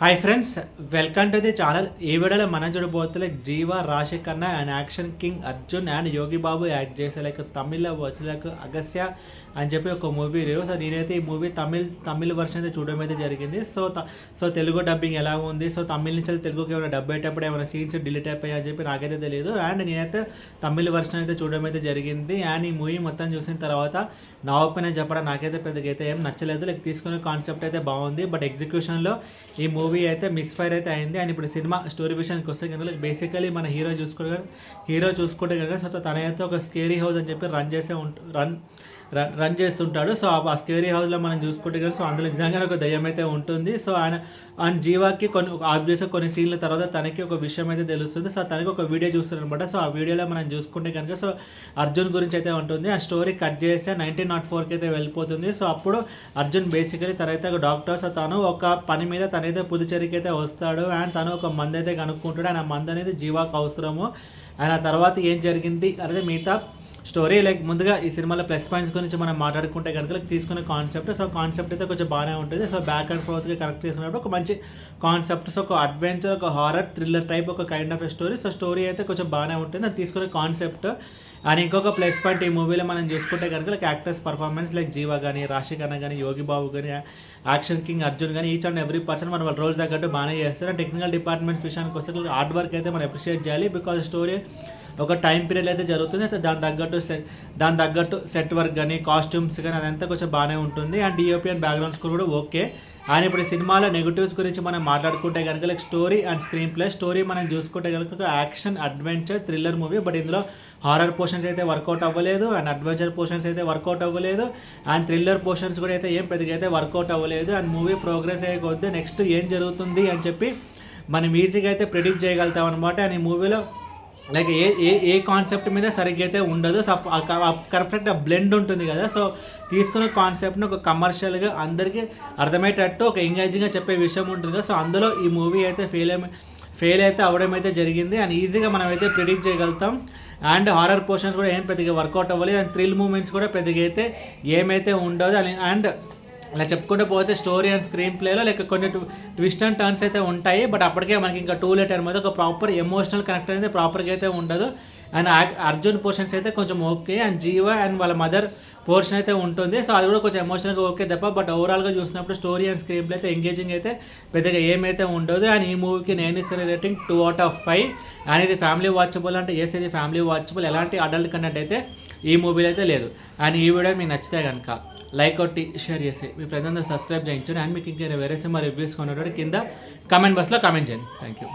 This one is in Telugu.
Hi friends, welcome to the channel. ఈ వీడియోలో మనం చూడబోతే జీవా, రాశి Khanna and action king Arjun and Yogi Babu act చేసే తమిళ్లో వచ్చి అగస్య అని చెప్పి ఒక మూవీ రివ్యూ. సో నేనైతే ఈ మూవీ తమిళ్ వర్షన్ అయితే చూడడం అయితే జరిగింది. సో తెలుగు డబ్బింగ్ ఎలా ఉంది, సో తమిళ నుంచి తెలుగుకి ఏమైనా డబ్ అయ్యేటప్పుడు ఏమైనా సీన్స్ డిలీట్ అయిపోయాయి అని చెప్పి నాకైతే తెలియదు. అండ్ నేనైతే తమిళ వర్షన్ అయితే చూడడం అయితే జరిగింది. అండ్ ఈ మూవీ మొత్తం చూసిన తర్వాత నా ఒపీనియన్ చెప్పడం నాకైతే పెద్దగా అయితే ఏం నచ్చలేదు. తీసుకునే కాన్సెప్ట్ అయితే బాగుంది, బట్ ఎగ్జిక్యూషన్లో ఈ మూవీ అయితే మిస్ఫైర్ అయితే అయింది. అండ్ ఇప్పుడు సినిమా స్టోరీ విషయానికి వస్తే కనుక బేసికలీ మన హీరో చూసుకుంటే కనుక సో తనైతే ఒక స్కేరీ హౌస్ అని చెప్పి రన్ చేస్తుంటాడు. సో ఆ స్కేరీ హౌస్లో మనం చూసుకుంటే కనుక సో అందులో నిజంగానే ఒక దయ్యం అయితే ఉంటుంది. సో ఆయన జీవాకి ఆబ్వియస్గా కొన్ని సీన్ల తర్వాత తనకి ఒక విషయం అయితే తెలుస్తుంది. సో తనకి ఒక వీడియో చూస్తారు అనమాట. సో ఆ వీడియోలో మనం చూసుకుంటే కనుక సో అర్జున్ గురించి అయితే ఉంటుంది. ఆ స్టోరీ కట్ చేస్తే 1904కి అయితే వెళ్ళిపోతుంది. సో అప్పుడు అర్జున్ బేసికలీ తనైతే ఒక డాక్టర్. సో తను ఒక పని మీద తనైతే పుదుచేరికి అయితే వస్తాడు. అండ్ తను ఒక మందు అయితే కనుక్కుంటాడు. అండ్ ఆ మందు అనేది జీవాకు అవసరము. అండ్ ఆ తర్వాత ఏం జరిగింది అనేది మిగతా స్టోరీ. ముందుగా ఈ సినిమాలో ప్లస్ పాయింట్స్ గురించి మనం మాట్లాడుకుంటే కనుక తీసుకునే కాన్సెప్ట్. సో కాన్సెప్ట్ అయితే కొంచెం బాగానే ఉంటుంది. సో బ్యాక్ అండ్ ఫోర్త్గా కనెక్ట్ చేసుకున్నప్పుడు ఒక మంచి కాన్సెప్ట్. సో ఒక అడ్వెంచర్, ఒక హారర్ థ్రిల్లర్ టైప్ ఒక kind of story. So story అయితే కొంచెం బాగానే ఉంటుంది అది తీసుకునే కాన్సెప్ట్. అండ్ ఇంకొక ప్లస్ పాయింట్ ఈ మూవీలో మనం చూసుకుంటే కనుక యాక్టర్స్ పర్ఫార్మెన్స్ జీవా కానీ, రాశి ఖన్నా కానీ, యోగి బాబు కానీ, యాక్షన్ కింగ్ అర్జున్ కానీ ఈచ్ అండ్ ఎవ్రీ పర్సన్ మన వాళ్ళ రోల్స్ తగ్గట్టు బాగానే చేస్తారు. టెక్నికల్ డిపార్ట్మెంట్స్ విషయానికి వస్తే హార్డ్ వర్క్ అయితే మనం అప్రిషియేట్ చేయాలి. బికాజ్ స్టోరీ ఒక టైం పీరియడ్ అయితే జరుగుతుంది. దాని తగ్గట్టు సెట్ వర్క్ కానీ, కాస్ట్యూమ్స్ కానీ అదంతా కొంచెం బాగానే ఉంటుంది. అండ్ డిఓపియన్ బ్యాక్గ్రౌండ్ స్కోర్ కూడా ఓకే. అండ్ ఇప్పుడు ఈ సినిమాలో నెగిటివ్స్ గురించి మనం మాట్లాడుకుంటే కనుక story and screen play. Story మనం చూసుకుంటే కనుక action, adventure, thriller movie. But ఇందులో హారర్ పోర్షన్స్ అయితే వర్కౌట్ అవ్వలేదు. అండ్ అడ్వెంచర్ పోర్షన్స్ అయితే వర్కౌట్ అవ్వలేదు. అండ్ థ్రిల్లర్ పోర్షన్స్ కూడా అయితే ఏం పెద్దగా అయితే వర్కౌట్ అవ్వలేదు. అండ్ మూవీ ప్రోగ్రెస్ అయ్యే కొద్దీ నెక్స్ట్ ఏం జరుగుతుంది అని చెప్పి మనం ఈజీగా అయితే ప్రిడిక్ట్ చేయగలుగుతాం అనమాట. అండ్ ఈ మూవీలో ఏ కాన్సెప్ట్ మీద సరిగ్గా అయితే ఉండదు. సో కరెక్ట్గా బ్లెండ్ ఉంటుంది కదా. సో తీసుకున్న కాన్సెప్ట్ని ఒక కమర్షియల్గా అందరికీ అర్థమయ్యేటట్టు ఒక ఎంగేజింగ్గా చెప్పే విషయం ఉంటుంది కదా. సో అందులో ఈ మూవీ అయితే ఫెయిల్ అయితే అవ్వడం అయితే జరిగింది. అండ్ ఈజీగా మనం అయితే ప్రిడిక్ట్ చేయగలుగుతాం. అండ్ హారర్ పోర్షన్స్ కూడా ఏం పెద్దగా వర్కౌట్ అవ్వలేదు. అండ్ థ్రిల్ మూమెంట్స్ కూడా పెద్దగా అయితే ఏమైతే ఉండదు. అండ్ అలా చెప్పుకుంటూ పోతే స్టోరీ అండ్ స్క్రీన్ ప్లేలో కొన్ని ట్విస్ట్ అండ్ టర్న్స్ అయితే ఉంటాయి. బట్ అప్పటికే మనకి ఇంకా టూ లేట్ అనమాట. ఒక ప్రాపర్ ఎమోషనల్ కనెక్ట్ అనేది ప్రాపర్గా అయితే ఉండదు. అండ్ అర్జున్ పోర్షన్స్ అయితే కొంచెం ఓకే. అండ్ జీవా అండ్ వాళ్ళ మదర్ పోర్షన్ అయితే ఉంటుంది. సో అది కూడా కొంచెం ఎమోషనల్గా ఓకే తప్ప బట్ ఓవరాల్గా చూసినప్పుడు స్టోరీ అండ్ స్క్రీన్ ప్లే అయితే ఎంగేజింగ్ అయితే పెద్దగా ఏమైతే ఉండదు. అండ్ ఈ మూవీకి నేను ఇస్తున్న రేటింగ్ 2/5. అండ్ ఇది ఫ్యామిలీ వాచబుల్ అంటే ఇది ఫ్యామిలీ వాచబుల్. ఎలాంటి అడల్ట్ కంటెంట్ అయితే ఈ మూవీలో అయితే లేదు. అండ్ ఈ వీడియో మీకు నచ్చితే కనుక లైక్ కొట్టి షేర్ చేసి మీ ఫ్రెండ్స్ అందరూ సబ్స్క్రైబ్ చేయించండి. అండ్ మీకు ఇంకా వేరే సినిమా రివ్యూస్ కొనేటప్పుడు కింద కామెంట్ బాక్స్లో కామెంట్ చేయండి. Thank you.